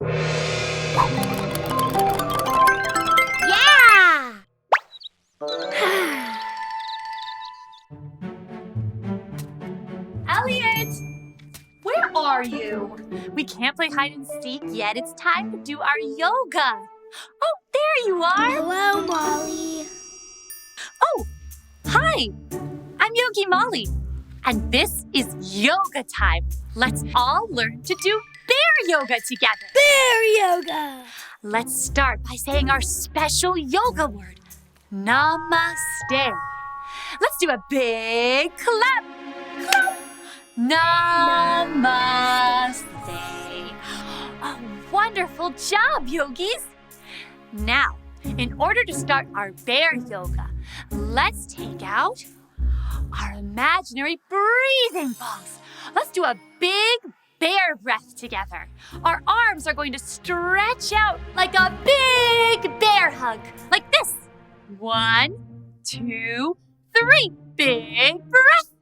Yeah! Elliot! Where are you? We can't play hide and seek yet. It's time to do our yoga. Oh, there you are. Hello, Molly. Oh, hi. I'm Yogi Molly. And this is yoga time. Let's all learn to do bear yoga together. Bear yoga. Let's start by saying our special yoga word, Namaste. Let's do a big clap. Clap. Namaste. Oh, wonderful job, yogis. Now, in order to start our bear yoga, let's take out our imaginary breathing balls. Let's do a big bear breath together. Our arms are going to stretch out like a big bear hug, like this. 1, 2, 3. Big breath.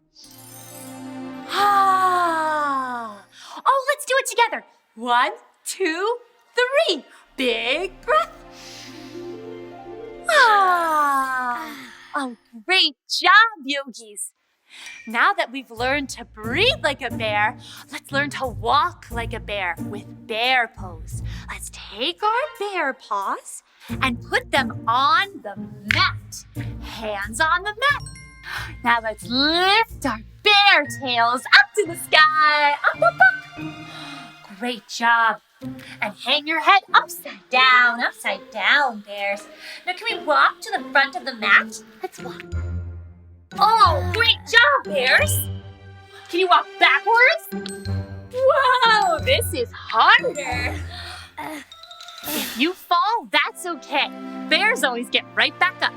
Ah. Oh, let's do it together. 1, 2, 3. Big breath. Ah. Oh, great job, yogis. Now that we've learned to breathe like a bear, let's learn to walk like a bear with bear pose. Let's take our bear paws and put them on the mat. Hands on the mat. Now let's lift our bear tails up to the sky. Up, up, up. Great job. And hang your head upside down, bears. Now can we walk to the front of the mat? Let's walk. Oh, great job, bears. Can you walk backwards? Whoa, this is harder. If you fall, that's okay. Bears always get right back up.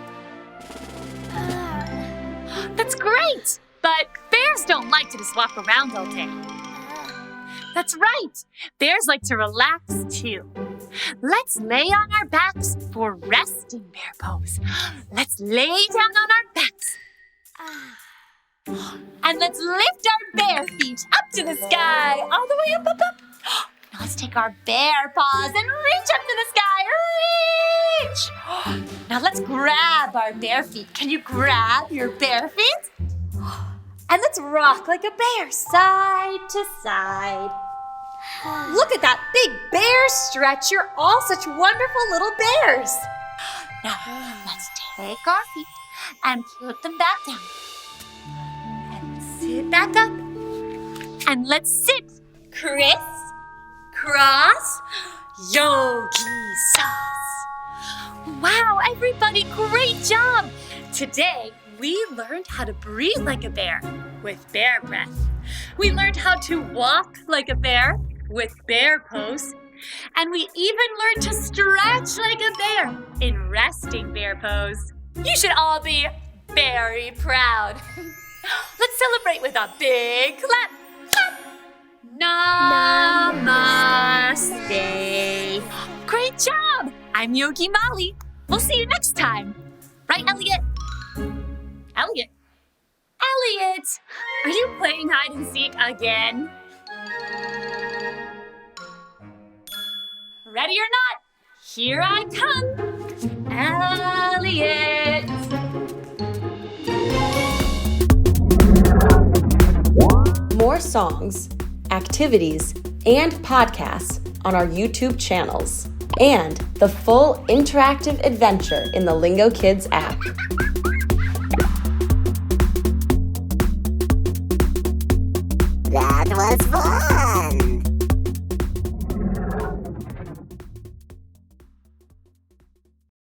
That's great, but bears don't like to just walk around all day. That's right. Bears like to relax too. Let's lay on our backs for resting bear pose. Let's lay down on our backs. And let's lift our bare feet up to the sky, all the way up, up, up. Now let's take our bear paws and reach up to the sky. Reach! Now let's grab our bare feet. Can you grab your bare feet? And let's rock like a bear, side to side. Look at that big bear stretch. You're all such wonderful little bears. Now, let's take our feet and put them back down. And sit back up. And let's sit. Criss, cross, yogi sauce. Wow, everybody, great job. Today, we learned how to breathe like a bear with bear breath. We learned how to walk like a bear with bear pose. And we even learned to stretch like a bear in resting bear pose. You should all be very proud. Let's celebrate with a big clap. Clap. Namaste. Great job. I'm Yogi Molly. We'll see you next time. Right, Elliot? Elliot? Elliot! Are you playing hide and seek again? Ready or not, here I come. Elliot! More songs, activities, and podcasts on our YouTube channels, and the full interactive adventure in the Lingo Kids app. That was fun.